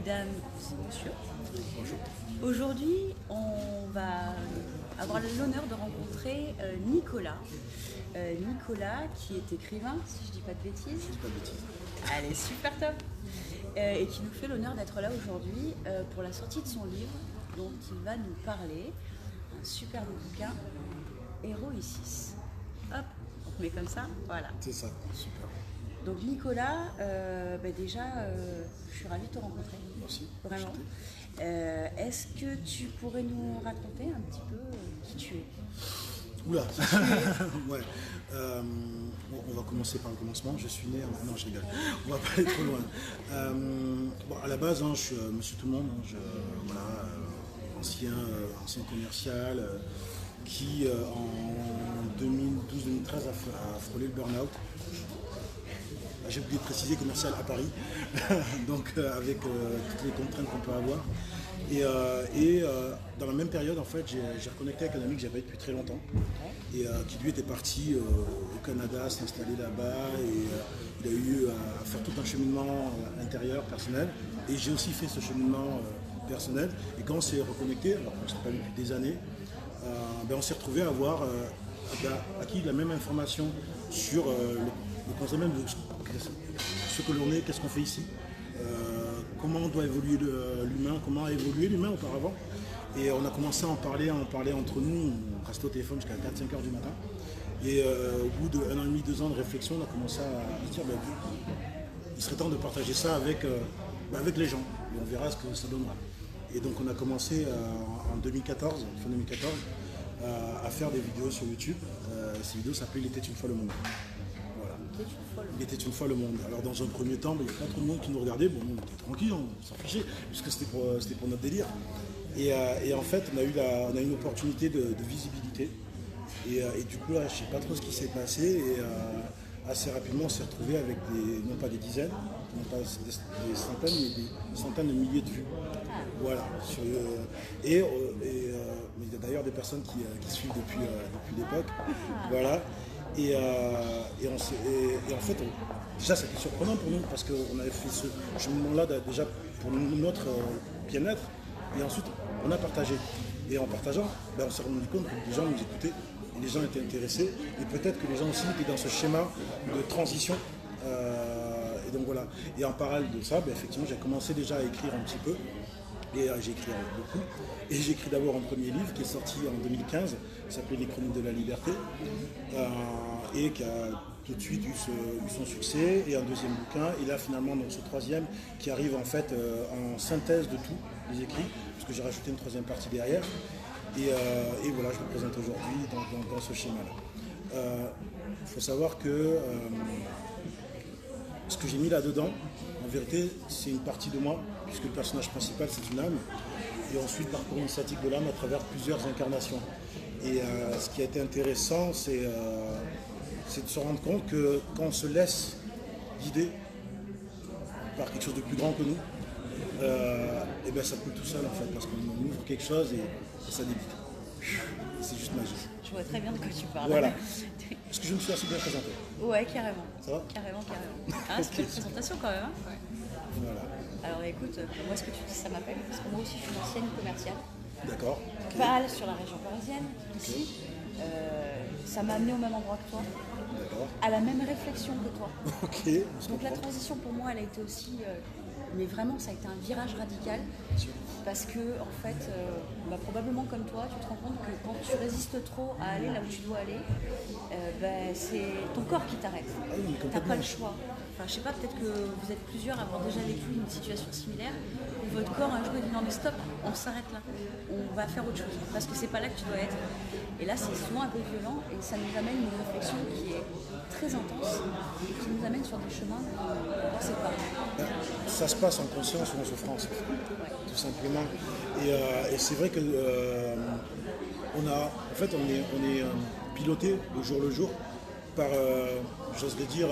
mesdames, messieurs. Bonjour. Aujourd'hui, on va avoir l'honneur de rencontrer Nicolas. Nicolas qui est écrivain, si je dis pas de bêtises. Je dis pas de bêtises. Allez, super top. Et qui nous fait l'honneur d'être là aujourd'hui pour la sortie de son livre dont il va nous parler. Un superbe bouquin, Héroïcis. Hop, on met comme ça, voilà. C'est ça, super. Donc Nicolas, déjà, je suis ravie de te rencontrer. Merci. Vraiment. Est-ce que tu pourrais nous raconter un petit peu qui tu es? Oula. Ouais. On va commencer par le commencement. Je suis né en... Non, je rigole. On va pas aller trop loin. À la base, je suis monsieur tout le monde. Ancien commercial qui, en 2012-2013, a frôlé le burn-out. J'ai oublié de préciser commercial à Paris, donc avec toutes les contraintes qu'on peut avoir. Et dans la même période, en fait, j'ai reconnecté avec un ami que j'avais depuis très longtemps et qui lui était parti au Canada, s'installer là-bas et il a eu à faire tout un cheminement intérieur, personnel. Et j'ai aussi fait ce cheminement personnel. Et quand on s'est reconnecté, alors qu'on ne s'est pas vu depuis des années, on s'est retrouvé à avoir acquis la même information sur le concept même de ce que l'on est, qu'est-ce qu'on fait ici, comment doit évoluer l'humain, comment a évolué l'humain auparavant. Et on a commencé à en parler entre nous, on restait au téléphone jusqu'à 4-5 heures du matin. Et au bout d'1 an et demi, 2 ans de réflexion, on a commencé à se dire il serait temps de partager ça avec les gens. Et on verra ce que ça donnera. Et donc on a commencé en 2014, fin 2014, à faire des vidéos sur YouTube. Ces vidéos s'appelaient Il était une fois le monde. Voilà. Il était une fois le monde. Alors dans un premier temps, il n'y a pas trop de monde qui nous regardait. Bon, on était tranquille, on s'en fichait, puisque c'était pour notre délire. Et en fait, on a eu une opportunité de visibilité. Et du coup, là, je ne sais pas trop ce qui s'est passé. Et assez rapidement, on s'est retrouvé avec non pas des dizaines, non pas des centaines, mais des centaines de milliers de vues. Voilà. Mais il y a d'ailleurs des personnes qui suivent depuis l'époque. Voilà. Et en fait, déjà, c'était surprenant pour nous parce qu'on avait fait ce cheminement-là déjà pour notre bien-être. Et ensuite, on a partagé. Et en partageant, on s'est rendu compte que les gens nous écoutaient, et les gens étaient intéressés. Et peut-être que les gens aussi étaient dans ce schéma de transition. Et donc voilà. Et en parallèle de ça, effectivement, j'ai commencé déjà à écrire un petit peu. Et j'ai écrit beaucoup. Et j'ai écrit d'abord un premier livre qui est sorti en 2015, qui s'appelait Les Chroniques de la Liberté, et qui a tout de suite eu son succès, et un deuxième bouquin, et là finalement donc ce troisième qui arrive en fait en synthèse de tous les écrits, puisque j'ai rajouté une troisième partie derrière. Et voilà, je me présente aujourd'hui dans ce schéma-là. Il faut savoir que ce que j'ai mis là-dedans, en vérité, c'est une partie de moi, puisque le personnage principal, c'est une âme, et ensuite parcours initiatique de l'âme à travers plusieurs incarnations. Et ce qui a été intéressant, c'est de se rendre compte que quand on se laisse guider par quelque chose de plus grand que nous, ça coule tout seul en fait, parce qu'on ouvre quelque chose et ça débute. C'est juste magique. Je vois très bien de quoi tu parles. Voilà. Est-ce que je me suis assez bien présenté? Ouais, carrément. Ça va? Carrément. Ah, c'est une présentation quand même. Hein, ouais. Voilà. Alors écoute, moi ce que tu dis, ça m'appelle, parce que moi aussi je suis une ancienne commerciale. D'accord. Pas sur la région parisienne, ici. Ça m'a amené au même endroit que toi. D'accord. À la même réflexion que toi. Ok. Donc la transition pour moi, elle a été aussi, mais vraiment ça a été un virage radical. Parce que en fait, probablement comme toi, tu te rends compte que quand tu résistes trop à aller là où tu dois aller, c'est ton corps qui t'arrête. T'as pas le choix. Enfin, je sais pas, peut-être que vous êtes plusieurs à avoir déjà vécu une situation similaire où votre corps un jour dit non mais stop, on s'arrête là, on va faire autre chose parce que c'est pas là que tu dois être. Et là c'est souvent un peu violent et ça nous amène une réflexion qui est très intense et qui nous amène sur des chemins qu'on ne pensait pas. Ça se passe en conscience ou en souffrance, tout simplement. Et c'est vrai que on est piloté le jour par, j'oserais dire,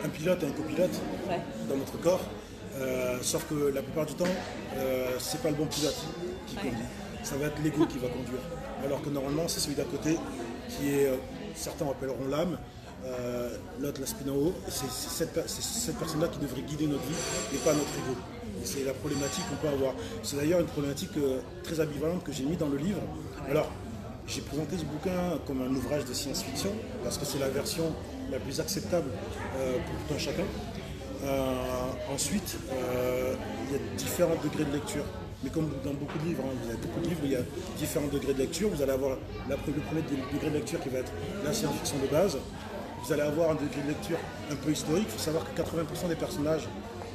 un pilote et un copilote dans notre corps. Sauf que la plupart du temps, c'est pas le bon pilote qui conduit. Ça va être l'ego qui va conduire. Alors que normalement, c'est celui d'à côté qui est, certains appelleront l'âme, l'autre la spin en haut. C'est cette personne-là qui devrait guider notre vie et pas notre ego. Et c'est la problématique qu'on peut avoir. C'est d'ailleurs une problématique très ambivalente que j'ai mis dans le livre. Alors, j'ai présenté ce bouquin comme un ouvrage de science-fiction parce que c'est la version la plus acceptable pour tout un chacun. Ensuite, il y a différents degrés de lecture. Mais comme dans beaucoup de livres, vous avez beaucoup de livres où il y a différents degrés de lecture. Vous allez avoir le premier degré de lecture qui va être la science-fiction de base. Vous allez avoir un degré de lecture un peu historique. Il faut savoir que 80% des personnages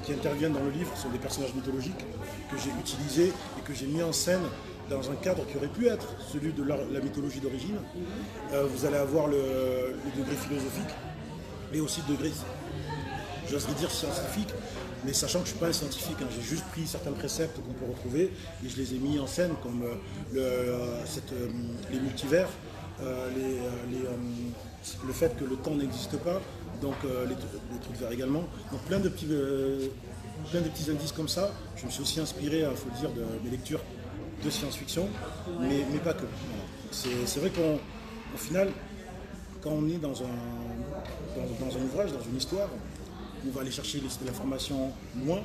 qui interviennent dans le livre sont des personnages mythologiques que j'ai utilisés et que j'ai mis en scène dans un cadre qui aurait pu être celui de la mythologie d'origine. Vous allez avoir le degré philosophique et aussi le degré, j'oserais dire scientifique, mais sachant que je ne suis pas un scientifique, j'ai juste pris certains préceptes qu'on peut retrouver et je les ai mis en scène comme les multivers, le fait que le temps n'existe pas, donc les trucs verts également. Donc plein de petits indices comme ça. Je me suis aussi inspiré, il faut le dire, de mes lectures de science-fiction, mais pas que. Voilà. C'est vrai qu'au final, quand on est dans un ouvrage, dans une histoire, on va aller chercher l'information loin,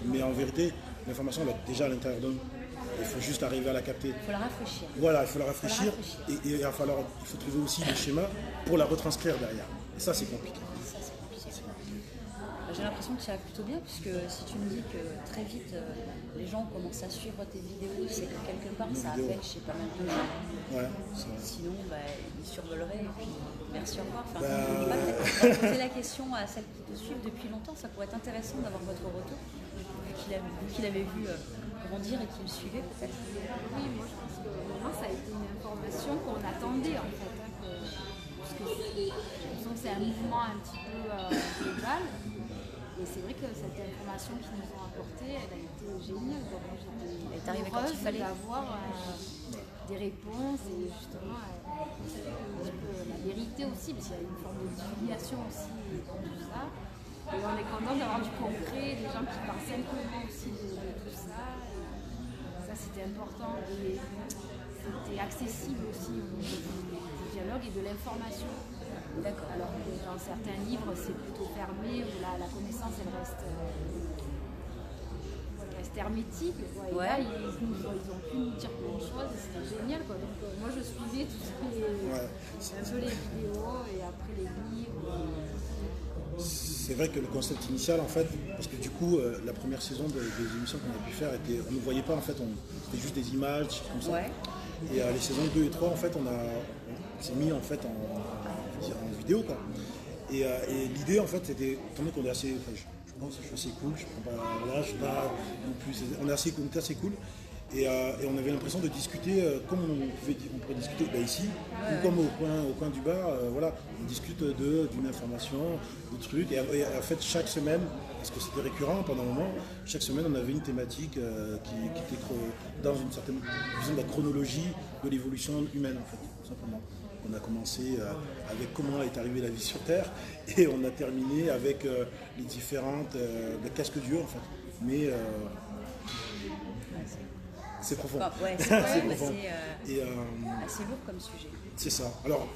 mais en vérité, l'information elle est déjà à l'intérieur de nous. Il faut juste arriver à la capter. Il faut la rafraîchir. Voilà, il faut la rafraîchir et il faut trouver aussi des schémas pour la retranscrire derrière. Et ça, c'est compliqué. J'ai l'impression que tu vas plutôt bien, puisque si tu me dis que très vite les gens commencent à suivre tes vidéos, c'est que quelque part ça appelle chez pas mal de gens. Ouais, c'est vrai. Sinon, ils survoleraient et puis merci, au revoir. Enfin, on va peut-être poser la question à celles qui te suivent depuis longtemps. Ça pourrait être intéressant d'avoir votre retour, vu qu'il avait vu grandir et qu'il me suivait peut-être. Oui, moi je pense que vraiment ça a été une information qu'on attendait en fait. Parce que c'est un mouvement un petit peu global. Et c'est vrai que cette information qu'ils nous ont apportée, elle a été géniale. Elle est arrivée quand il fallait d'avoir des réponses et justement un petit peu la vérité aussi, parce qu'il y a une forme de divulgation aussi dans tout ça. Et on est content d'avoir du concret, des gens qui parlent simplement aussi de tout ça. Et ça c'était important et c'était accessible aussi au niveau du dialogue et de l'information. D'accord. Alors que dans certains livres, c'est plutôt fermé, où la connaissance, elle reste hermétique. Et là, ils ont pu nous dire plein de choses, et c'était génial. Donc moi, je suivais tout ce qui est un peu les vidéos, et après les livres. C'est vrai que le concept initial, en fait, parce que du coup, la première saison des émissions qu'on a pu faire, on ne voyait pas, en fait, c'était juste des images, des choses comme ça. Ouais. Et les saisons 2 et 3, en fait, on s'est mis en fait en vidéo, quoi. Et l'idée, en fait, c'était, étant donné qu'on est assez, je pense que je suis assez cool, je prends pas, voilà, je suis pas non plus, on était assez cool. Et on avait l'impression de discuter comme on pourrait discuter ici, ou comme au coin du bar, voilà, on discute d'une information, de trucs, et en fait chaque semaine, parce que c'était récurrent pendant un moment, chaque semaine on avait une thématique qui était dans une certaine vision de la chronologie de l'évolution humaine, en fait, tout simplement. On a commencé avec comment est arrivée la vie sur Terre, et on a terminé avec les différentes qu'est-ce que Dieu, en fait. Mais c'est profond. C'est assez lourd comme sujet. C'est ça. Alors,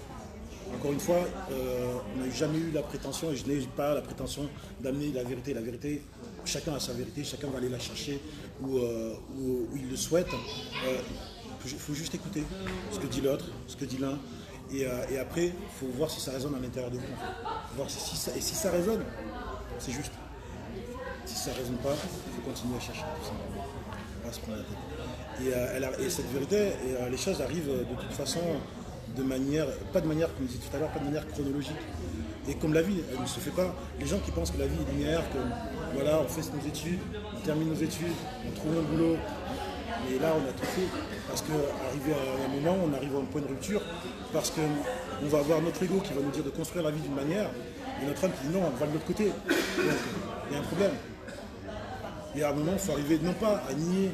encore une fois, on n'a jamais eu la prétention, et je n'ai pas la prétention d'amener la vérité. La vérité, chacun a sa vérité, chacun va aller la chercher où il le souhaite. Il faut juste écouter ce que dit l'autre, ce que dit l'un. Et après, il faut voir si ça résonne à l'intérieur de vous. Voir si ça résonne, c'est juste. Si ça ne résonne pas, il faut continuer à chercher. Tout simplement. Pas se prendre la tête. Et cette vérité, les choses arrivent de toute façon pas de manière, comme je disais tout à l'heure, pas de manière chronologique. Et comme la vie, elle ne se fait pas. Les gens qui pensent que la vie est linéaire, que voilà, on fait nos études, on termine nos études, on trouve un boulot. Et là, on a tout fait. Parce qu'arrivé à un moment, on arrive à un point de rupture, parce qu'on va avoir notre ego qui va nous dire de construire la vie d'une manière, et notre âme qui dit non, on va de l'autre côté. Donc, il y a un problème. Et à un moment, il faut arriver non pas à nier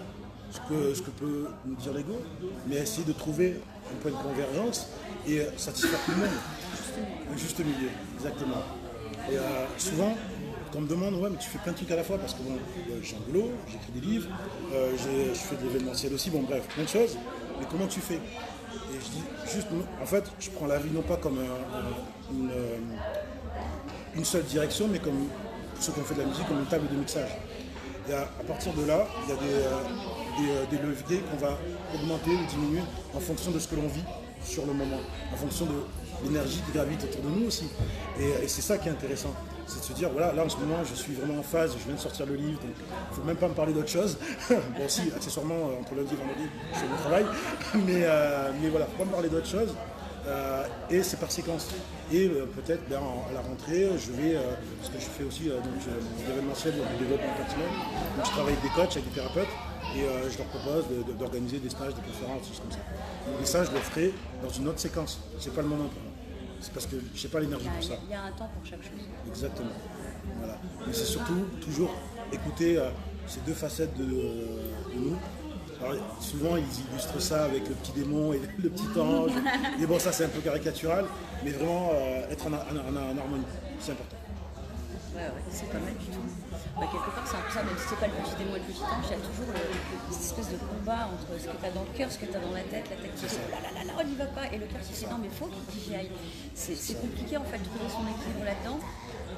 ce que peut nous dire l'ego, mais à essayer de trouver un point de convergence et satisfaire tout le monde. Un juste milieu, exactement. Et souvent, quand on me demande, ouais, mais tu fais plein de trucs à la fois, parce que bon, j'ai un boulot, j'écris des livres, je fais de l'événementiel aussi, bon bref, plein de choses, mais comment tu fais? Et je dis juste, en fait, je prends la vie non pas comme une seule direction, mais comme ceux qui ont fait de la musique, comme une table de mixage. Et à partir de là, il y a des leviers qu'on va augmenter ou diminuer en fonction de ce que l'on vit sur le moment, en fonction de l'énergie qui gravite autour de nous aussi. Et c'est ça qui est intéressant. C'est de se dire, voilà, là en ce moment, je suis vraiment en phase, je viens de sortir le livre, donc il ne faut même pas me parler d'autre chose. Bon, si, accessoirement, entre lundi et vendredi, je fais mon travail, mais voilà, il ne faut pas me parler d'autre chose. Et c'est par séquence. Et peut-être à la rentrée, je vais, ce que je fais aussi, l'événementiel, du développement personnel. Donc je travaille avec des coachs, avec des thérapeutes, et je leur propose d'organiser des stages, des conférences, des choses comme ça. Et ça, je le ferai dans une autre séquence. C'est pas le moment pour moi. C'est parce que je n'ai pas l'énergie pour ça. Il y a un temps pour chaque chose. Exactement. Voilà. Mais c'est surtout toujours écouter ces deux facettes de nous. Alors, souvent, ils illustrent ça avec le petit démon et le petit ange. Et bon, ça, c'est un peu caricatural, mais vraiment être en harmonie, c'est important. Ouais, c'est pas mal du tout. Quelque part, c'est un peu ça, même si c'est pas le petit démon et le petit ange, il y a toujours cette espèce de combat entre ce que tu as dans le cœur, ce que tu as dans la tête qui dit oh là là, on n'y va pas, et le cœur qui dit non, mais faut qu'il y aille. C'est compliqué en fait de trouver son équilibre là-dedans.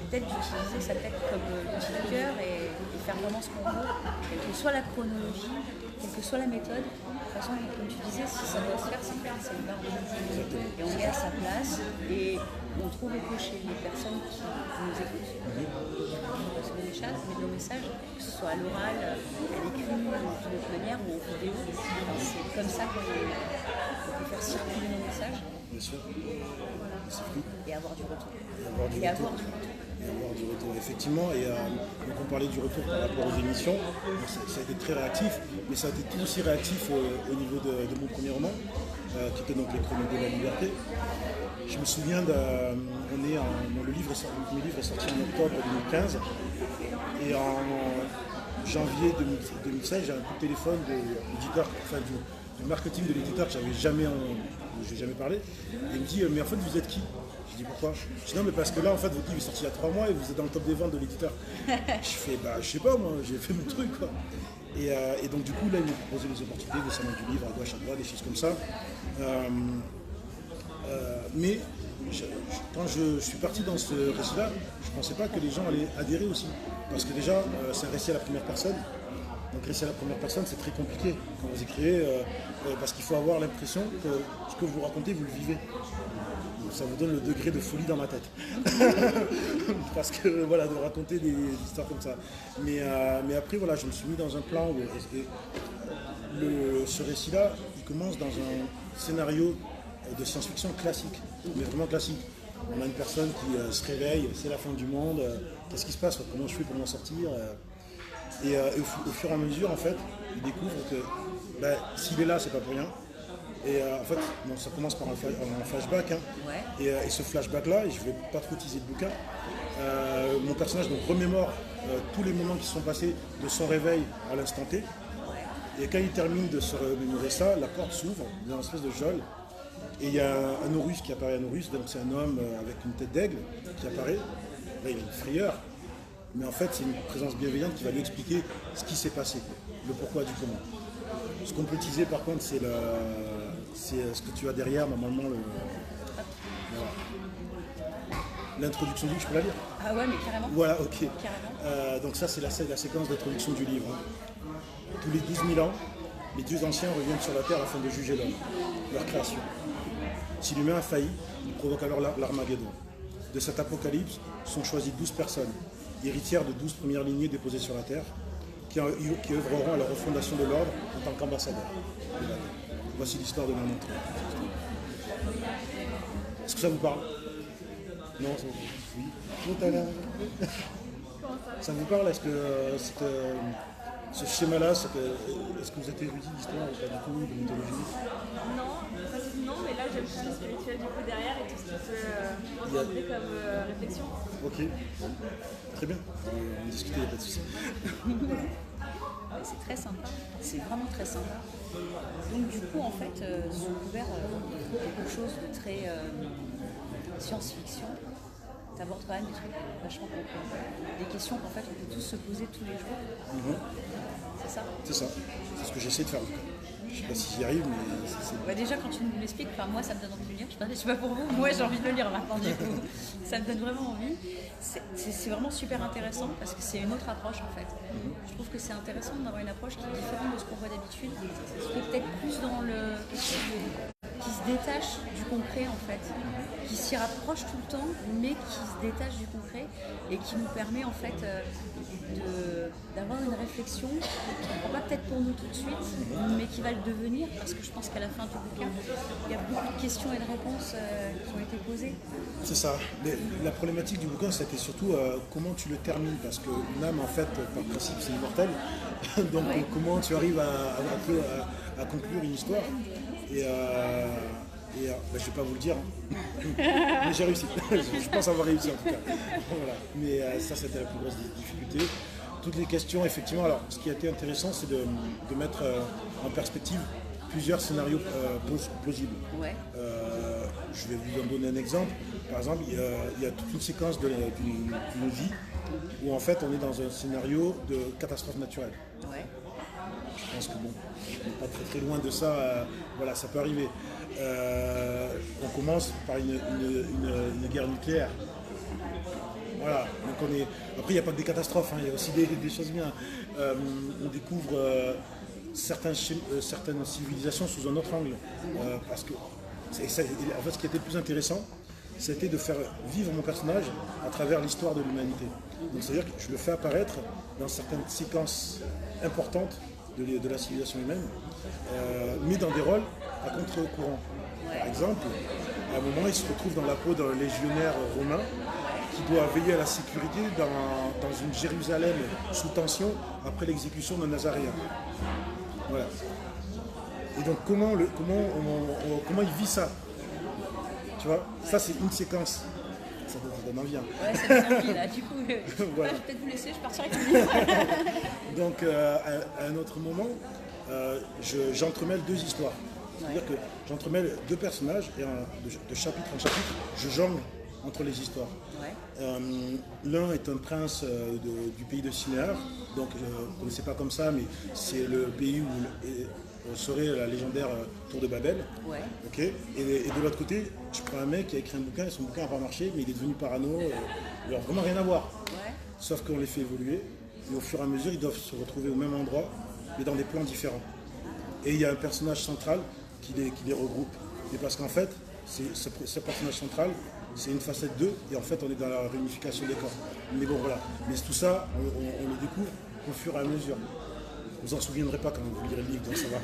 Peut-être d'utiliser sa tête comme l'outil du cœur et faire vraiment ce qu'on veut, quelle que soit la chronologie, quelle que soit la méthode. De toute façon, comme tu disais, si ça doit se faire, c'est faire, c'est une barre. Et on est à sa place et on trouve écho chez les personnes qui nous écoutent. Parce que les chats, mais nos messages, que ce soit à l'oral, à l'écrit, d'une autre manière ou en vidéo, c'est comme ça qu'on peut faire circuler nos messages. Bien sûr. Et avoir du retour. Et avoir du retour, effectivement. Et donc on parlait du retour par rapport aux émissions. Donc ça a été très réactif, mais ça a été tout aussi réactif au niveau de mon premier roman, qui était donc Les Chroniques de la Liberté. Je me souviens, le livre est sorti en octobre 2015, et en janvier 2016, j'ai un coup de téléphone de l'éditeur, enfin du marketing de l'éditeur que j'ai jamais parlé. Et il me dit mais en fait vous êtes qui? Je dis pourquoi? Je dis non mais parce que là en fait votre livre est sorti il y a 3 mois et vous êtes dans le top des ventes de l'éditeur. Je fais je sais pas moi, j'ai fait mon truc quoi. Et donc du coup là il m'a proposé des opportunités de salon du livre à gauche à droite, des choses comme ça. Mais quand je suis parti dans ce récit-là, je ne pensais pas que les gens allaient adhérer aussi. Parce que déjà, c'est un récit à la première personne. Donc récit à la première personne, c'est très compliqué quand vous écrivez, parce qu'il faut avoir l'impression que ce que vous racontez, vous le vivez. Donc, ça vous donne le degré de folie dans ma tête. Parce que voilà, de raconter des histoires comme ça. Mais après, voilà, je me suis mis dans un plan où ce récit-là, il commence dans un scénario de science-fiction classique, mais vraiment classique. On a une personne qui se réveille, c'est la fin du monde, qu'est-ce qui se passe, comment je fais pour m'en sortir et au fur et à mesure, en fait, il découvre que s'il est là, c'est pas pour rien. Et en fait, ça commence par un flashback. Hein. Ouais. Et ce flashback-là, et je vais pas trop teaser le bouquin, mon personnage donc, remémore tous les moments qui se sont passés de son réveil à l'instant T. Et quand il termine de se remémorer ça, la porte s'ouvre, il y a une espèce de geôle. Et il y a un Horus qui apparaît, donc c'est un homme avec une tête d'aigle qui apparaît. Là, il a une frayeur, mais en fait, c'est une présence bienveillante qui va lui expliquer ce qui s'est passé, le pourquoi du comment. Ce qu'on peut teaser, par contre, c'est ce que tu as derrière, normalement, l'introduction du livre, je peux la lire? Ah ouais, mais carrément. Voilà, ok. Carrément. Donc ça, c'est la séquence d'introduction du livre. Hein. Tous les 12 000 ans, les dieux anciens reviennent sur la terre afin de juger l'homme, leur création. Si l'humain a failli, il provoque alors l'Armageddon. De cet apocalypse sont choisies 12 personnes, héritières de 12 premières lignées déposées sur la terre, qui œuvreront à la refondation de l'ordre en tant qu'ambassadeurs. Voici l'histoire de l'un d'entre eux. Est-ce que ça vous parle? Non, ça vous parle? Oui. Tout à l'heure. Ça vous parle? Est-ce que ce schéma-là, est-ce que vous êtes érudit d'histoire ou pas du tout, de mythologie? Non, mais là j'aime tout le spirituel du coup derrière et tout ce qui peut rentrer comme réflexion. Ok, très bien, on discute, il n'y a pas de souci. C'est très sympa, c'est vraiment très sympa. Donc du coup en fait, sous couvert quelque chose de très science-fiction, abordes quand même des trucs vachement complets. Des questions qu'en fait on peut tous se poser tous les jours. C'est ça? C'est ça. C'est ce que j'essaie de faire. Je sais pas si j'y arrive, mais Bah déjà quand tu nous l'expliques, moi ça me donne envie de le lire. Je sais pas pour vous, moi j'ai envie de le lire maintenant du coup. Ça me donne vraiment envie. C'est vraiment super intéressant parce que c'est une autre approche en fait. Je trouve que c'est intéressant d'avoir une approche qui est différente de ce qu'on voit d'habitude, qui est peut-être plus dans quelque chose qui se détache du concret en fait, qui s'y rapproche tout le temps, mais qui se détache du concret et qui nous permet en fait d'avoir une réflexion qui ne pas peut-être pour nous tout de suite, mais qui va le devenir, parce que je pense qu'à la fin du bouquin, il y a beaucoup de questions et de réponses qui ont été posées. c'est ça. Mais la problématique du bouquin, c'était surtout comment tu le termines, parce que une âme, en fait, par principe, c'est immortel. Donc, comment tu arrives à conclure une histoire. Et je ne vais pas vous le dire, hein. Mais j'ai réussi. Je pense avoir réussi en tout cas. Voilà. Mais ça, c'était la plus grosse difficulté. Toutes les questions, effectivement. Alors, ce qui a été intéressant, c'est de mettre en perspective plusieurs scénarios plausibles. Ouais. Je vais vous en donner un exemple. Par exemple, il y a toute une séquence d'une vie où en fait on est dans un scénario de catastrophe naturelle. Ouais. Je pense que bon, on n'est pas très très loin de ça. Voilà, ça peut arriver. On commence par une guerre nucléaire. Voilà. Donc après, il n'y a pas que des catastrophes, hein, il y a aussi des choses bien. On découvre certaines civilisations sous un autre angle. Parce que en fait, ce qui était le plus intéressant, c'était de faire vivre mon personnage à travers l'histoire de l'humanité. Donc c'est-à-dire que je le fais apparaître dans certaines séquences importantes de la civilisation humaine, mais dans des rôles à contre-courant. Par exemple, à un moment, il se retrouve dans la peau d'un légionnaire romain qui doit veiller à la sécurité dans une Jérusalem sous tension après l'exécution d'un Nazaréen. Voilà. Et donc comment il vit ça? Tu vois, ça c'est une séquence. Ça donne envie. Hein. Ouais, ça donne envie là. Du coup, voilà. Je vais peut-être vous laisser, je partirai avec le livre. Donc à un autre moment, j'entremêle deux histoires. C'est-à-dire que j'entremêle deux personnages et de chapitre en chapitre, je jongle entre les histoires. Ouais. L'un est un prince du pays de Cinéar, donc je ne connaissais pas comme ça, mais c'est le pays où serait la légendaire Tour de Babel. Ouais. Okay. Et de l'autre côté, je prends un mec qui a écrit un bouquin, et son bouquin n'a pas marché, mais il est devenu parano, il n'a vraiment rien à voir. Ouais. Sauf qu'on les fait évoluer, et au fur et à mesure, ils doivent se retrouver au même endroit, mais dans des plans différents. Et il y a un personnage central qui les regroupe. Et parce qu'en fait, ce personnage central, c'est une facette 2, et en fait, on est dans la réunification des corps. Mais bon, voilà. Mais tout ça, on le découvre au fur et à mesure. Vous en souviendrez pas quand vous lirez le livre, donc ça va.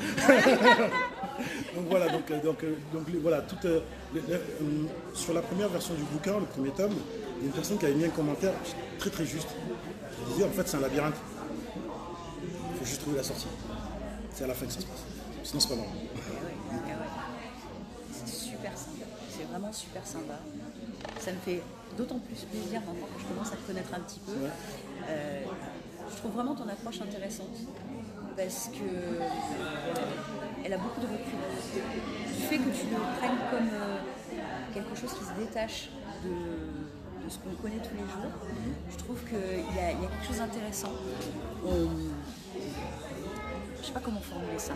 Donc voilà, voilà, sur la première version du bouquin, le premier tome, il y a une personne qui avait mis un commentaire très très juste. Il disait en fait c'est un labyrinthe. Il faut juste trouver la sortie. C'est à la fin que ça se passe. Sinon c'est pas normal. C'est super sympa. C'est vraiment super sympa. Ça me fait d'autant plus plaisir maintenant que je commence à te connaître un petit peu. Ouais. Je trouve vraiment ton approche intéressante. Parce qu'elle a beaucoup de recul. Du fait que tu le prennes comme quelque chose qui se détache de ce qu'on connaît tous les jours, je trouve qu'il y a quelque chose d'intéressant. Je ne sais pas comment formuler ça.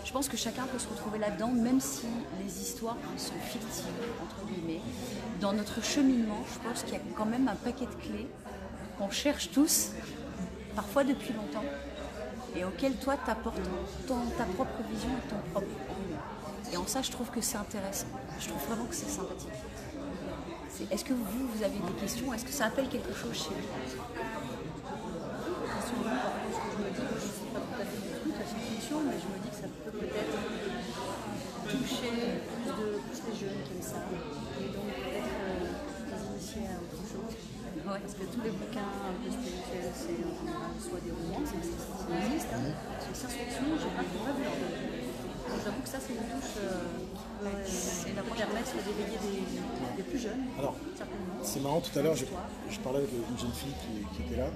Je pense que chacun peut se retrouver là-dedans, même si les histoires sont fictives, entre guillemets. Dans notre cheminement, je pense qu'il y a quand même un paquet de clés qu'on cherche tous, parfois depuis longtemps, et auquel toi t'apportes ta propre vision et ton propre goût. Et en ça, je trouve que c'est intéressant. Je trouve vraiment que c'est sympathique. Est-ce que vous avez des questions? Est-ce que ça appelle quelque chose chez vous? Je me dis, je ne sais pas tout à fait du tout la science-fiction, mais je me dis que ça peut peut-être toucher plus les jeunes qui aiment ça, et donc peut-être les initier à autre chose. Ouais. Parce que tous les bouquins un peu spirituels, c'est en général soit des romans, ça existe, hein. C'est science-fiction, j'ai pas vu en fait. Donc j'avoue que ça c'est une touche et la permettre d'éveiller des plus jeunes. Alors, certainement. C'est marrant, tout à l'heure je parlais avec une jeune fille qui était là,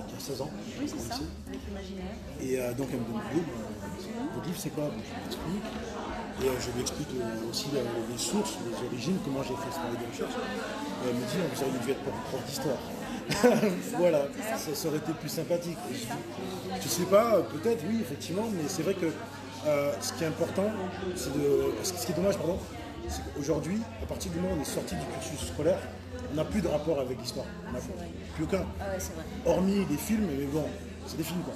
qui a 16 ans. Oui, c'est ça, avec l'imaginaire. Et donc elle me demandait, votre livre c'est quoi? Et je lui explique aussi les sources, les origines, comment j'ai fait ce travail de recherche. Et elle me dit, vous auriez dû être prof d'histoire. Voilà, ça aurait été plus sympathique. Je sais pas, peut-être, oui, effectivement, mais c'est vrai que ce qui est important, ce qui est dommage, pardon, c'est qu'aujourd'hui, à partir du moment où on est sorti du cursus scolaire, on n'a plus de rapport avec l'histoire. On n'a plus aucun. Ah ouais, c'est vrai. Hormis les films, mais bon, c'est des films quoi.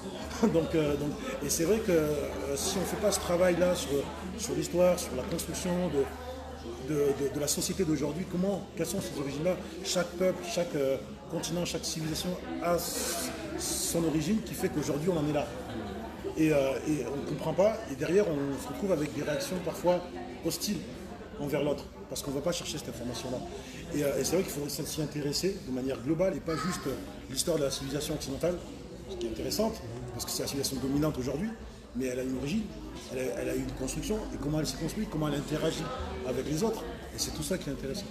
Et c'est vrai que si on ne fait pas ce travail-là sur l'histoire, sur la construction de la société d'aujourd'hui, quelles sont ces origines-là? Chaque peuple, chaque continent, chaque civilisation a son origine qui fait qu'aujourd'hui on en est là. Et on ne comprend pas, et derrière on se retrouve avec des réactions parfois hostiles envers l'autre, parce qu'on ne va pas chercher cette information-là. Et c'est vrai qu'il faudrait s'y intéresser de manière globale et pas juste l'histoire de la civilisation occidentale, ce qui est intéressante, parce que c'est la civilisation dominante aujourd'hui, mais elle a une origine, elle a eu une construction, et comment elle s'est construite, comment elle interagit avec les autres, et c'est tout ça qui est intéressant.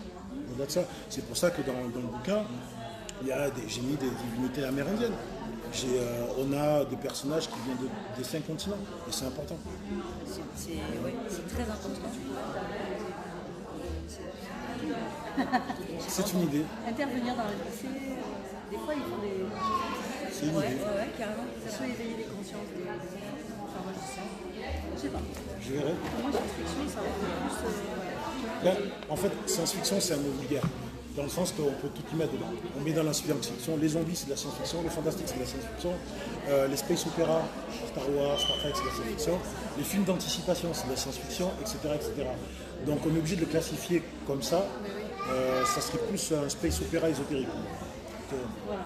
Au-delà de ça, c'est pour ça que dans le bouquin, j'ai mis des divinités amérindiennes. On a des personnages qui viennent des 5 continents, et c'est important. C'est très important. C'est une idée. Intervenir dans le lycée, des fois ils font des. C'est une idée. Ouais, carrément. Ça peut éveiller les consciences des enfants. Enfin, moi je sais ça. Je sais pas. Je verrai. Moi, science-fiction, ça va être plus. Là, en fait, science-fiction, c'est un mot vulgaire. Dans le sens qu'on peut tout y mettre dedans. On met dans la science-fiction, les zombies c'est de la science-fiction, le fantastique c'est de la science-fiction, les space opéra, Star Wars, Star Trek c'est de la science-fiction, les films d'anticipation c'est de la science-fiction, etc., etc. Donc on est obligé de le classifier comme ça, ça serait plus un space opéra ésotérique.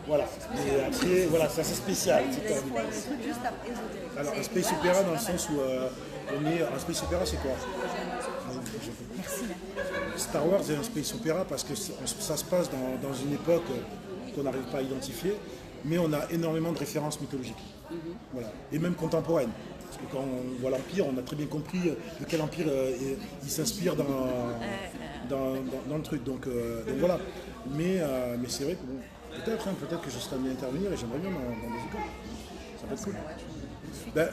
Voilà. Et après, voilà, c'est assez spécial. Le truc juste après ésotérique. Alors un space opéra dans le sens où un space opéra c'est quoi? Star Wars est un space opéra parce que ça se passe dans une époque qu'on n'arrive pas à identifier, mais on a énormément de références mythologiques. Voilà. Et même contemporaines. Parce que quand on voit l'Empire, on a très bien compris de quel empire il s'inspire dans le truc. Donc voilà. Mais c'est vrai que bon, peut-être que je serai amené à intervenir et j'aimerais bien dans des écoles. Ça peut être cool. Ben,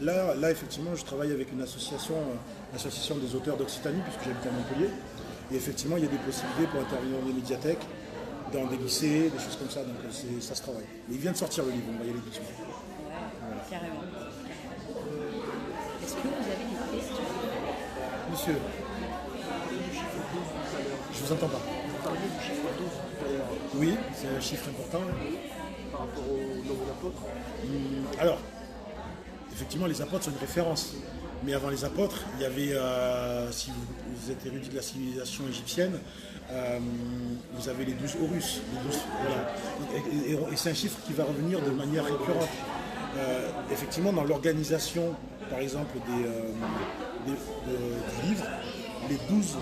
là, effectivement, je travaille avec une association, l'association des auteurs d'Occitanie, puisque j'habite à Montpellier. Et effectivement, il y a des possibilités pour intervenir dans des médiathèques, dans des lycées, des choses comme ça. Donc ça se travaille. Mais il vient de sortir le livre, on va y aller tout de suite. Ouais, carrément. Est-ce que vous avez des questions? Monsieur, je vous entends pas. Vous parliez du chiffre 12 tout à l'heure, Oui, c'est un chiffre important. par rapport au nombre d'apôtres. Alors, effectivement, les apôtres sont une référence. Mais avant les apôtres, il y avait, si vous êtes érudit de la civilisation égyptienne, vous avez les 12 Horus. Voilà. Et c'est un chiffre qui va revenir de manière récurrente. Effectivement, dans l'organisation, par exemple, du livre, les 12,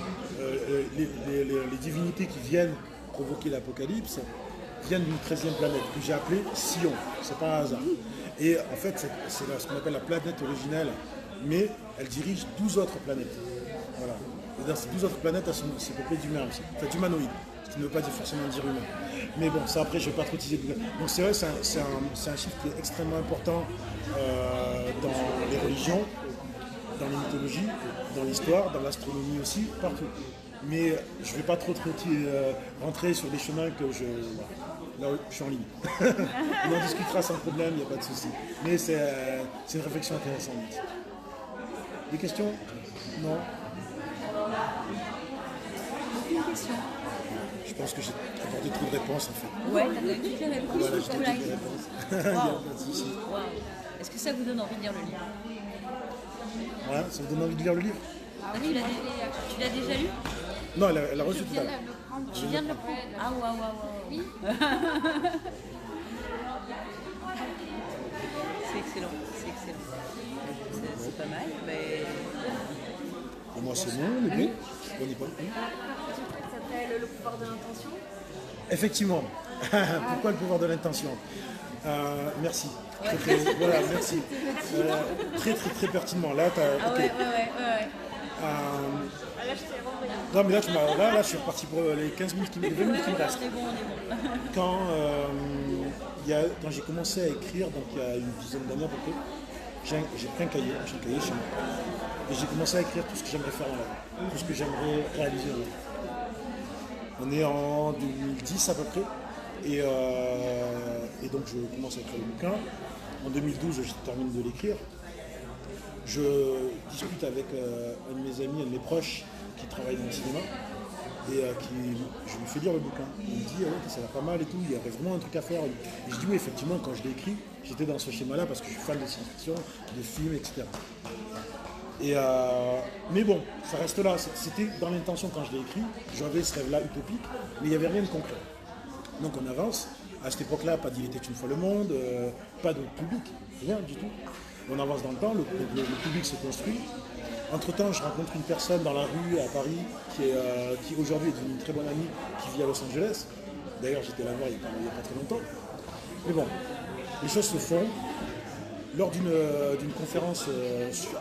les divinités qui viennent provoquer l'apocalypse viennent d'une 13e planète que j'ai appelée Sion. C'est pas un hasard. Et en fait, c'est ce qu'on appelle la planète originelle, mais elle dirige 12 autres planètes. Voilà. Et dans ces 12 autres planètes, c'est peuplé d'humains aussi. Enfin, d'humanoïdes, ce qui ne veut pas forcément dire humain. Mais bon, ça après, je ne vais pas trop utiliser. Donc c'est vrai, c'est un chiffre qui est extrêmement important dans les religions, dans les mythologies, dans l'histoire, dans l'astronomie aussi, partout. Mais je ne vais pas trop rentrer sur des chemins que là, je suis en ligne. On en discutera sans problème, il n'y a pas de souci. Mais c'est une réflexion intéressante. Des questions? Non? Aucune question. Je pense que j'ai apporté trop de réponses en fait. Ouais, t'as donné toutes les réponses. Voilà, j'ai sur toutes le les live. réponses. Il n'y a pas de souci. Waouh. Est-ce que ça vous donne envie de lire le livre? Ouais, ça vous donne envie de lire le livre? Tu l'as déjà lu? Non, elle a reçu tout à l'heure. Tu viens de le prendre? Ah waouh. Oui. C'est excellent. C'est pas mal, mais... Et moi c'est bon, on est bon. On est bon. Ça s'appelle Le pouvoir de l'intention. Effectivement. Pourquoi le pouvoir de l'intention? Merci. Voilà, merci. Très pertinemment. Là, Ah ok. ouais. Là, je t'ai renvoyé. Non, mais là, je suis reparti pour les 15 minutes les 20 minutes qui me restent. On est bon. Quand j'ai commencé à écrire, donc il y a une dizaine d'années à peu près, j'ai pris un cahier chez moi. Et j'ai commencé à écrire tout ce que j'aimerais faire dans la vie, tout ce que j'aimerais réaliser dans la vie. On est en 2010 à peu près. Et donc je commence à écrire le bouquin. En 2012, je termine de l'écrire. Je discute avec un de mes amis, un de mes proches qui travaille dans le cinéma. Et je lui fais lire le bouquin. Il me dit, ouais, ça va pas mal et tout, il y avait vraiment un truc à faire. Et je dis, oui, effectivement, quand je l'ai écrit, j'étais dans ce schéma-là parce que je suis fan de science-fiction, de films, etc. Mais bon, ça reste là. C'était dans l'intention quand je l'ai écrit. J'avais ce rêve-là utopique, mais il n'y avait rien de concret. Donc on avance. À cette époque-là, pas d'Il était une fois le monde, pas de public, rien du tout. On avance dans le temps, le public se construit. Entre-temps, je rencontre une personne dans la rue à Paris qui aujourd'hui est devenue une très bonne amie qui vit à Los Angeles. D'ailleurs, j'étais là voir il n'y a pas très longtemps. Mais bon, les choses se font. Lors d'une conférence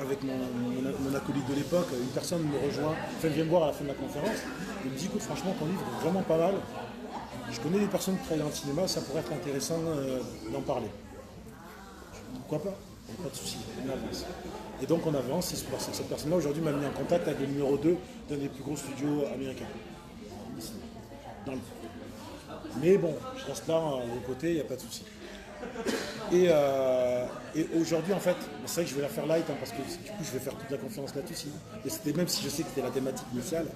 avec mon acolyte de l'époque, une personne me rejoint, vient me voir à la fin de la conférence. Il me dit, écoute, franchement, ton livre est vraiment pas mal. Je connais des personnes qui travaillent dans le cinéma, ça pourrait être intéressant d'en parler. Pourquoi pas? Pas de souci, on avance. Et donc on avance, et cette personne-là aujourd'hui m'a mis en contact avec le numéro 2 d'un des plus gros studios américains. Mais bon, je reste là de côté, il n'y a pas de souci. Et aujourd'hui, en fait, c'est vrai que je vais la faire light, parce que du coup je vais faire toute la conférence là-dessus. Et c'était, même si je sais que c'était la thématique initiale,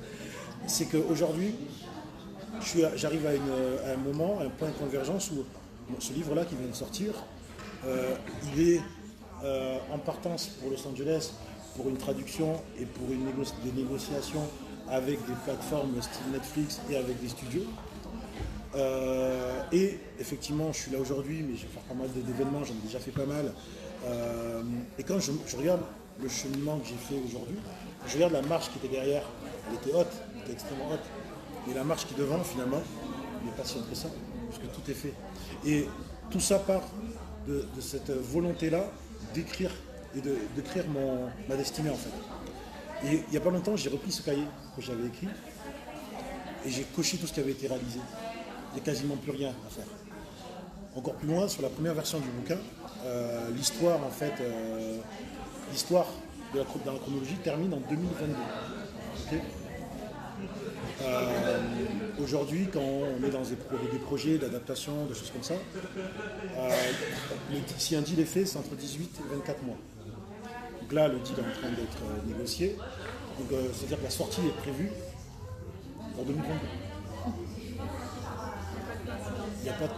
c'est qu'aujourd'hui, j'arrive à un moment, à un point de convergence où ce livre-là qui vient de sortir, il est en partance pour Los Angeles, pour une traduction et pour des négociations avec des plateformes style Netflix et avec des studios. Et effectivement, je suis là aujourd'hui, mais je vais faire pas mal d'événements, j'en ai déjà fait pas mal. Et quand je regarde le cheminement que j'ai fait aujourd'hui, je regarde la marche qui était derrière, elle était haute, elle était extrêmement haute. Et la marche qui est devant, finalement, n'est pas si haute que ça, parce que tout est fait. Et tout ça part de cette volonté-là d'écrire et de créer ma destinée, en fait. Et il n'y a pas longtemps, j'ai repris ce cahier que j'avais écrit et j'ai coché tout ce qui avait été réalisé. Il n'y a quasiment plus rien à faire. Encore plus loin, sur la première version du bouquin, l'histoire, en fait, l'histoire dans la chronologie termine en 2022. Okay. Aujourd'hui, quand on est dans des projets d'adaptation, de choses comme ça, si un deal est fait, c'est entre 18 et 24 mois. Donc là, le deal est en train d'être négocié. Donc, c'est-à-dire que la sortie est prévue pour 2022. Il n'y a pas de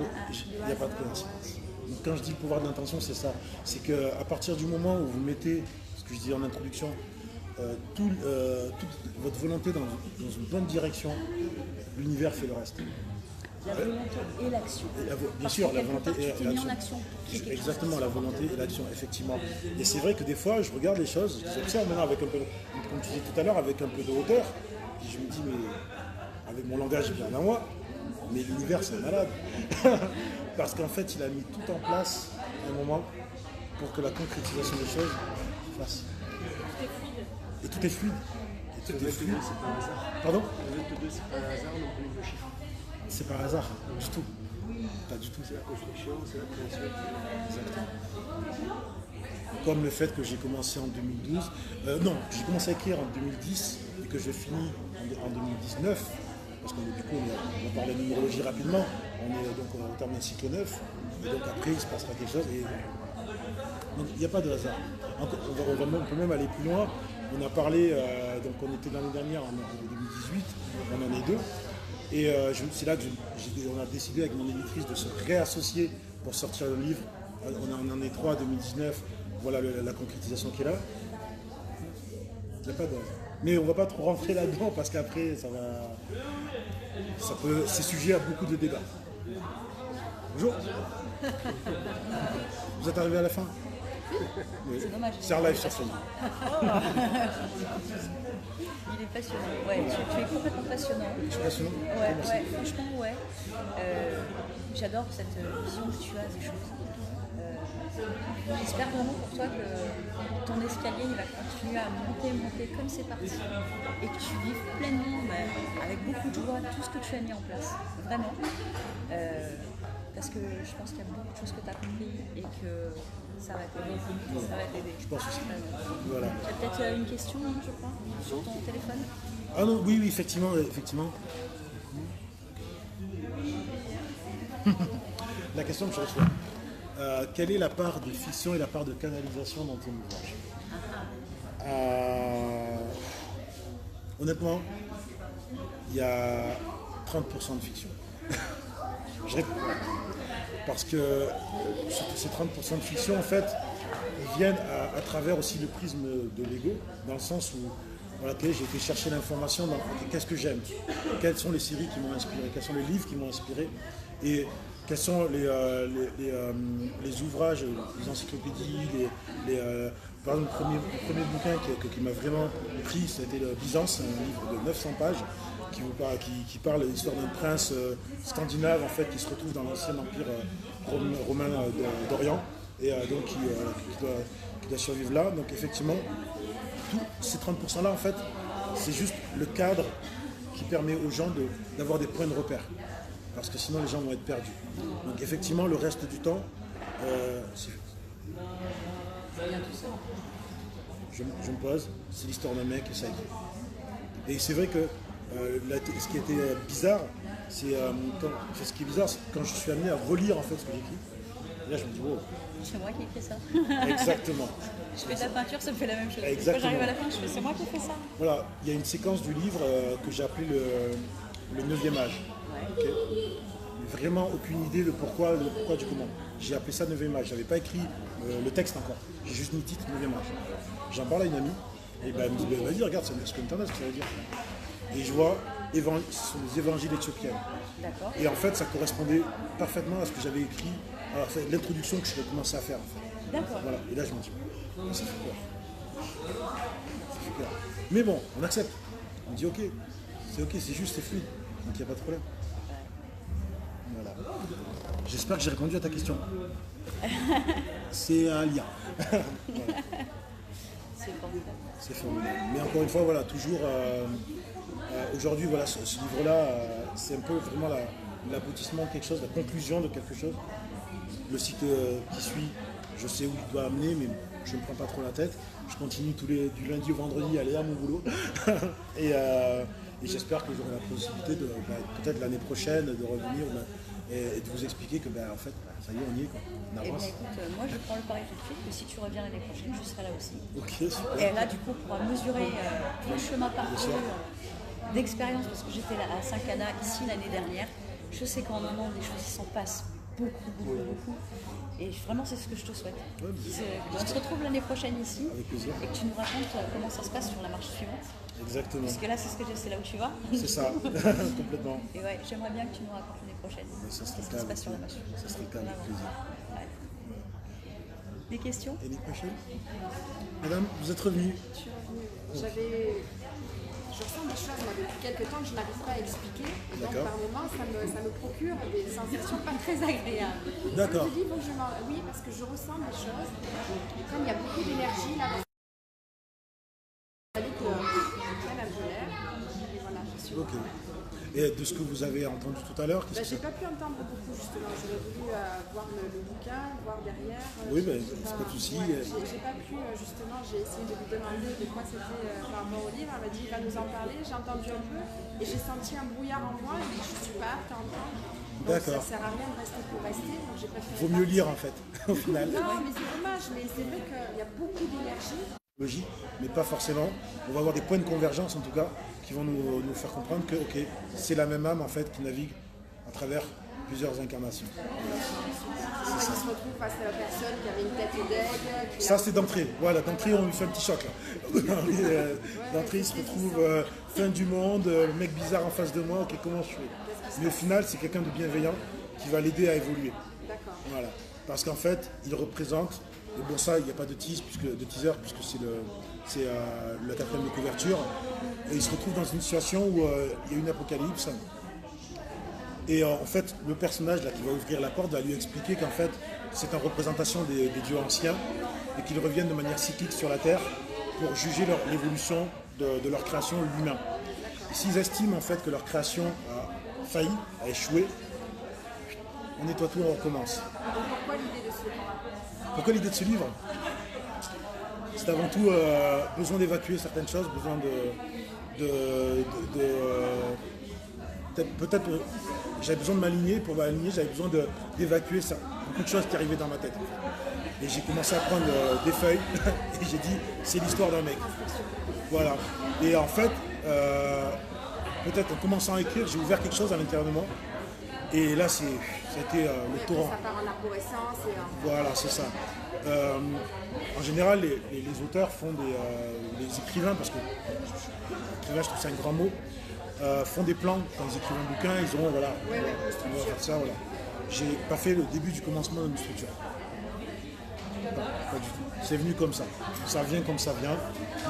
coïncidence. Donc, quand je dis le pouvoir de l'intention, c'est ça. C'est qu'à partir du moment où vous mettez, ce que je dis en introduction, toute votre volonté dans une bonne direction, l'univers fait le reste. La volonté et l'action. Bien sûr, la volonté et l'action. Mis en action. Exactement, la volonté et l'action, effectivement. Et c'est vrai que des fois, je regarde les choses, je les observe maintenant avec un peu, comme tu disais tout à l'heure, avec un peu de hauteur, et je me dis, mais avec mon langage bien à moi, mais l'univers c'est malade. Parce qu'en fait, il a mis tout en place à un moment pour que la concrétisation des choses se fasse. Et tout est fluide. Et tout est fluide. C'est pas un hasard. Pardon? Le 22, c'est pas un hasard non plus le chiffre. C'est pas un hasard, du tout. Pas du tout. C'est la construction, c'est la création. Exactement. Comme le fait que j'ai commencé en 2012. Non, j'ai commencé à écrire en 2010 et que je finis en 2019. Parce que du coup, on va parler de numérologie rapidement. On est donc au terme d'un cycle 9. Et donc après, il se passera quelque chose. Et... Donc il n'y a pas de hasard. On peut même aller plus loin. On a parlé, donc on était l'année dernière, en 2018, on en est deux. Et c'est là qu'on a décidé avec mon éditrice de se réassocier pour sortir le livre. On en est 3 en 2019. Voilà la concrétisation qui est là. Il n'y a pas de hasard. Mais on ne va pas trop rentrer là-dedans parce qu'après, c'est sujet à beaucoup de débats. Bonjour. Vous êtes arrivé à la fin? Oui. C'est dommage. C'est un live sur scène. Il est passionnant. Ouais, tu es complètement passionnant. Je suis passionnant. Ouais, franchement, ouais. J'adore cette vision que tu as des choses. J'espère vraiment pour toi que ton escalier il va continuer à monter comme c'est parti et que tu vives pleinement, avec beaucoup de joie, tout ce que tu as mis en place. Vraiment. Parce que je pense qu'il y a beaucoup de choses que tu as compris et que Ça va t'aider. Ça va t'aider. Je pense aussi. Voilà. Tu as peut-être une question, je crois, sur ton téléphone? Ah non, oui, effectivement, effectivement. La question que je reçois. Quelle est la part de fiction et la part de canalisation dans ton ouvrage? Honnêtement, il y a 30% de fiction. Je réponds. Parce que ces 30% de fiction, en fait, ils viennent à travers aussi le prisme de l'ego, dans le sens où voilà, j'ai été chercher l'information dans qu'est-ce que j'aime, quelles sont les séries qui m'ont inspiré, quels sont les livres qui m'ont inspiré, et quels sont les ouvrages, les encyclopédies, par exemple, le premier bouquin qui m'a vraiment pris, c'était Byzance, un livre de 900 pages, qui parle de l'histoire d'un prince scandinave en fait, qui se retrouve dans l'ancien empire romain d'Orient, et donc qui doit survivre là. Donc effectivement, tous ces 30% là, en fait, c'est juste le cadre qui permet aux gens d'avoir des points de repère. Parce que sinon les gens vont être perdus. Donc effectivement, le reste du temps, je me pose, c'est l'histoire d'un mec et ça y est. Et c'est vrai que ce qui était bizarre, c'est ce qui est bizarre, c'est quand je suis amené à relire en fait ce que j'écris. Là je me dis wow. C'est moi qui ai écrit ça. Exactement. Je fais de la peinture, ça me fait la même chose. Exactement. Quand j'arrive à la fin, je fais c'est moi qui ai fait ça. Voilà, il y a une séquence du livre que j'ai appelé le 9e âge. Okay. Vraiment aucune idée de pourquoi du comment. J'ai appelé ça 9e âge. J'avais pas écrit le texte encore. J'ai juste mis le titre 9e âge. J'en parle à une amie et ben, elle me dit vas-y regarde, c'est ce que tu ce que ça veut dire. Et je vois ce sont les évangiles éthiopiennes. D'accord. Et en fait ça correspondait parfaitement à ce que j'avais écrit, à l'introduction que j'avais commencé à faire. En fait. D'accord. Voilà. Et là je me dis ça fait peur. Ça fait peur. Mais bon, on accepte. On dit ok, c'est juste, c'est fluide. Donc il n'y a pas de problème. Voilà. J'espère que j'ai répondu à ta question. C'est un lien. Voilà. C'est formidable. C'est formidable. Mais encore une fois, voilà, toujours aujourd'hui, voilà, ce livre-là, c'est un peu vraiment l'aboutissement de quelque chose, la conclusion de quelque chose. Le cycle qui suit, je sais où il doit amener, mais je ne me prends pas trop la tête. Je continue du lundi au vendredi à aller à mon boulot. Et j'espère que j'aurai la possibilité de peut-être l'année prochaine de revenir et de vous expliquer que en fait, ça y est, on y est. Quoi. On avance. Écoute, moi je prends le pari tout de suite que si tu reviens l'année prochaine, je serai là aussi. Ok, super. Et là, du coup, on pourra mesurer tout le chemin parcouru d'expérience, parce que j'étais là à Saint-Cana ici l'année dernière. Je sais qu'en un an, des choses s'en passent beaucoup. Et vraiment, c'est ce que je te souhaite. Ouais, on se retrouve l'année prochaine ici avec plaisir. et que tu nous racontes comment ça se passe sur la marche suivante. Exactement. Parce que là, c'est là où tu vas. C'est ça, complètement. Et ouais, j'aimerais bien que tu nous racontes l'année prochaine. Ça serait Qu'est-ce qui se passe sur la marche suivante. Ça serait avec plaisir. Ouais. Des questions? Et les prochaines? Madame, vous êtes revenue? Je suis revenue. Je ressens des choses moi, depuis quelques temps que je n'arrive pas à expliquer. Et donc par moments, ça me procure des sensations pas très agréables. D'accord. Je me dis, oui, parce que je ressens des choses. Et comme il y a beaucoup d'énergie là, il fallait que je prenne un peu l'air. Et voilà, je suis. Ok. Et de ce que vous avez entendu tout à l'heure, J'ai pas pu entendre beaucoup justement. J'aurais voulu voir le bouquin, voir derrière. Oui, c'est pas de souci. J'ai pas pu justement. J'ai essayé de lui demander de quoi c'était par rapport au livre. Elle m'a dit il va nous en parler. J'ai entendu un peu et j'ai senti un brouillard en moi. Et je suis pas apte à entendre. Donc D'accord. ça sert à rien de rester pour rester. Donc j'ai préféré. Vaut mieux lire en fait, au final. Non, mais c'est dommage. Mais c'est vrai qu'il y a beaucoup d'énergie. Logique, mais pas forcément. On va avoir des points de convergence en tout cas qui vont nous faire comprendre que c'est la même âme en fait qui navigue à travers plusieurs incarnations. Il se retrouve face à la personne qui avait une tête d'aigle. Ça c'est d'entrée. Voilà, d'entrée on lui fait un petit choc là. D'entrée il se retrouve fin du monde, le mec bizarre en face de moi, ok comment je fais? Mais au final c'est quelqu'un de bienveillant qui va l'aider à évoluer. D'accord. Voilà. Parce qu'en fait il représente. Et bon ça, il n'y a pas de teaser puisque c'est la 4e de couverture. Et il se retrouve dans une situation où il y a une apocalypse. Et en fait, le personnage là, qui va ouvrir la porte va lui expliquer qu'en fait, c'est en représentation des dieux anciens et qu'ils reviennent de manière cyclique sur la Terre pour juger l'évolution de leur création, l'humain. Et s'ils estiment en fait que leur création a failli, a échoué, on nettoie tout, on recommence. Donc pourquoi Pourquoi l'idée de ce livre? Pourquoi l'idée de ce livre? C'est avant tout besoin d'évacuer certaines choses, besoin peut-être j'avais besoin de m'aligner. Pour m'aligner, j'avais besoin d'évacuer beaucoup de choses qui arrivaient dans ma tête. Et j'ai commencé à prendre des feuilles et j'ai dit c'est l'histoire d'un mec. Voilà. Et en fait, peut-être en commençant à écrire, j'ai ouvert quelque chose à l'intérieur de moi. Et là, ça a été le torrent. Ça part en arborescence. Voilà, c'est ça. En général, les auteurs font les écrivains, parce que écrivain, je trouve ça un grand mot, font des plans quand ils écrivent un bouquin, ils ont, voilà, on va faire ça, voilà. J'ai pas fait le début du commencement d'une structure. Pas du tout. C'est venu comme ça. Ça vient comme ça vient.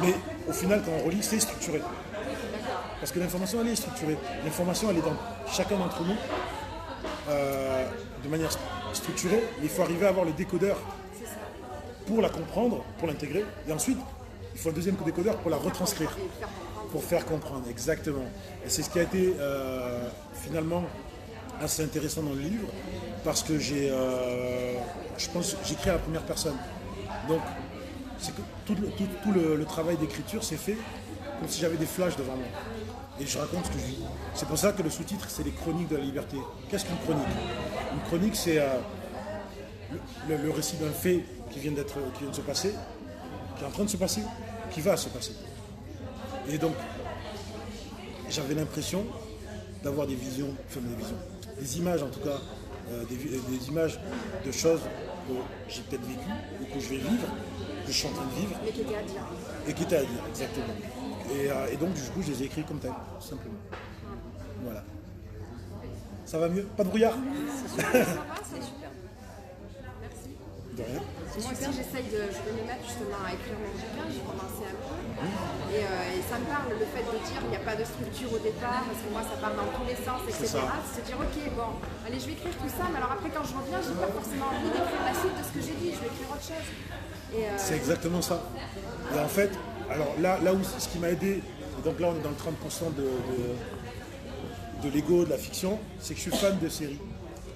Mais au final, quand on relit, c'est structuré. Parce que l'information, elle est structurée. L'information, elle est dans chacun d'entre nous de manière structurée. Il faut arriver à avoir le décodeur pour la comprendre, pour l'intégrer. Et ensuite, il faut un deuxième décodeur pour la retranscrire. Pour faire comprendre, exactement. Et c'est ce qui a été finalement assez intéressant dans le livre. Parce que je pense que j'écris à la première personne. Donc, c'est que tout le travail d'écriture s'est fait comme si j'avais des flashs devant moi. Et je raconte ce que je vis. C'est pour ça que le sous-titre, c'est les chroniques de la liberté. Qu'est-ce qu'une chronique? Une chronique, c'est le récit d'un fait qui vient de se passer, qui est en train de se passer, qui va se passer. Et donc, j'avais l'impression d'avoir des images en tout cas, des images de choses que j'ai peut-être vécues, ou que je vais vivre, que je suis en train de vivre. Mais qui étaient à dire. Et qui étaient à dire, exactement. Et donc, du coup, je les ai écrits comme tel, tout simplement. Voilà. Ça va mieux? Pas de brouillard? Ça va, c'est super. Merci. De rien. Moi aussi, je vais me mettre justement à écrire mon bouquin, j'ai commencé un peu. Et ça me parle, le fait de dire il n'y a pas de structure au départ, parce que moi ça part dans tous les sens, etc. C'est se dire ok, bon, allez, je vais écrire tout ça, mais alors après quand je reviens, j'ai pas forcément envie d'écrire la suite de ce que j'ai dit, je vais écrire autre chose. C'est exactement ça. Et en fait, alors là où ce qui m'a aidé, et donc là on est dans le 30% de l'ego, de la fiction, c'est que je suis fan de séries.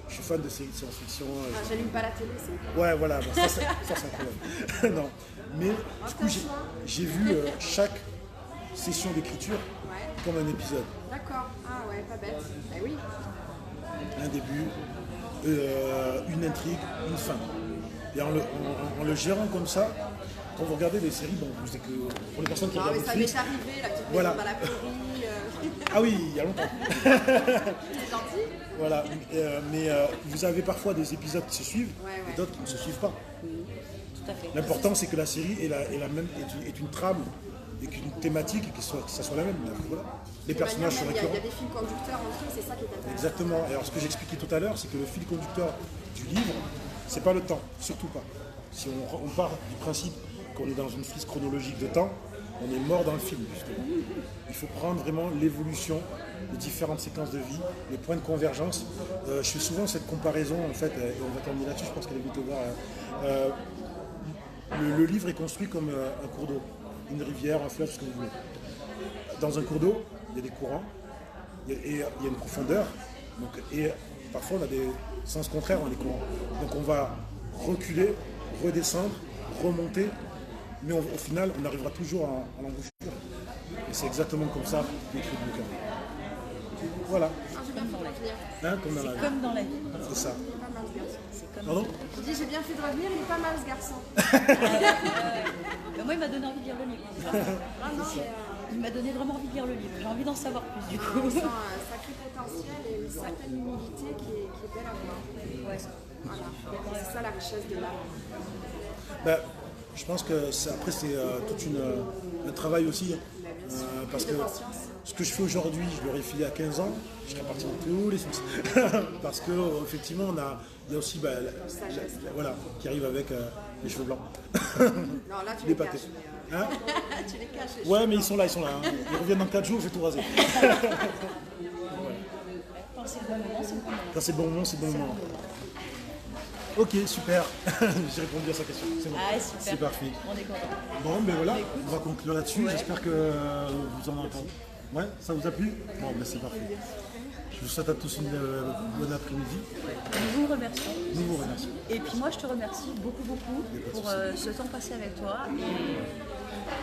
Je suis fan de séries de science-fiction. J'allume pas la télé, c'est... Ouais, voilà, bon, ça c'est un problème. Non. Mais du coup, j'ai vu chaque session d'écriture comme un épisode. D'accord, ah ouais, pas bête. Ben oui. Un début, une intrigue, une fin. Et en le gérant comme ça, quand vous regardez des séries, bon, c'est que pour les personnes qui regardent ça Netflix... m'est arrivé, la petite voilà. maison dans la prairie. Ah oui, il y a longtemps. C'est gentil. Voilà, mais vous avez parfois des épisodes qui se suivent et d'autres qui ne se suivent pas. Tout à fait. L'important, c'est que la série est une trame et qu'une thématique et que ça soit la même. Voilà. Les personnages sont récurrents. Il y a des fils conducteurs entre eux, c'est ça qui est intéressant. Exactement. Et alors, ce que j'expliquais tout à l'heure, c'est que le fil conducteur du livre, c'est pas le temps, surtout pas. Si on part du principe qu'on est dans une frise chronologique de temps, on est mort dans le film, justement. Il faut prendre vraiment l'évolution, les différentes séquences de vie, les points de convergence. Je fais souvent cette comparaison, en fait, et on va terminer là-dessus, je pense qu'elle est vite de voir. Le livre est construit comme un cours d'eau, une rivière, un fleuve, ce que vous voulez. Dans un cours d'eau, il y a des courants, et il y a une profondeur, et parfois on a des sens contraires dans les courants. Donc on va reculer, redescendre, remonter, mais au final, on arrivera toujours à l'embouchure. Et c'est exactement comme ça qu'écrit le bouquin. Voilà. J'ai bien fait de revenir. Hein, comme dans la vie. Comme dans la vie. C'est ça. Il est pas mal ce garçon. Pardon? Je dis j'ai bien fait de revenir, il est pas mal ce garçon. Mais moi, il m'a donné envie de lire le livre. Ah non, mais Il m'a donné vraiment envie de lire le livre. J'ai envie d'en savoir plus, du on coup. sent un sacré potentiel et une certaine humilité qui est belle à voir. Ouais. Voilà, c'est ça la richesse de l'art. Ben, je pense que après c'est tout un travail aussi. Parce que ce que je fais aujourd'hui, je l'aurais fait il y a 15 ans, je serais parti dans tous les sens. Parce que effectivement, il y a aussi voilà, qui arrive avec les cheveux blancs. Non, là tu les caches. Hein? Tu les caches. Les Ouais, mais ils sont là. Hein. Ils reviennent dans 4 jours, je vais tout raser. Quand c'est le bon moment, c'est le bon moment. Quand c'est le bon moment, c'est le bon moment. Ok, super. J'ai répondu à sa question. C'est bon. Ah, super. C'est parfait. On est content. Bon, ben voilà, on va conclure là-dessus. J'espère que vous en avez entendu. Ouais, ça vous a plu? Bon, ben c'est parfait. Je vous souhaite à tous une bonne après-midi. Nous vous remercions. Nous vous remercions. Et puis moi, je te remercie beaucoup pour ce temps passé avec toi.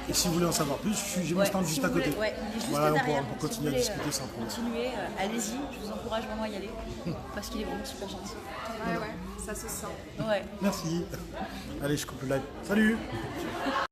Et si vous voulez en savoir plus, j'ai mon stand si juste vous à côté. voulez, ouais, il est juste Voilà, derrière. on peut Si continuer vous à voulez, discuter sans problème. Continuez, allez-y, je vous encourage vraiment à y aller. Parce qu'il est vraiment super gentil. Ouais, ça se sent. Ouais. Merci. Allez, je coupe le live. Salut!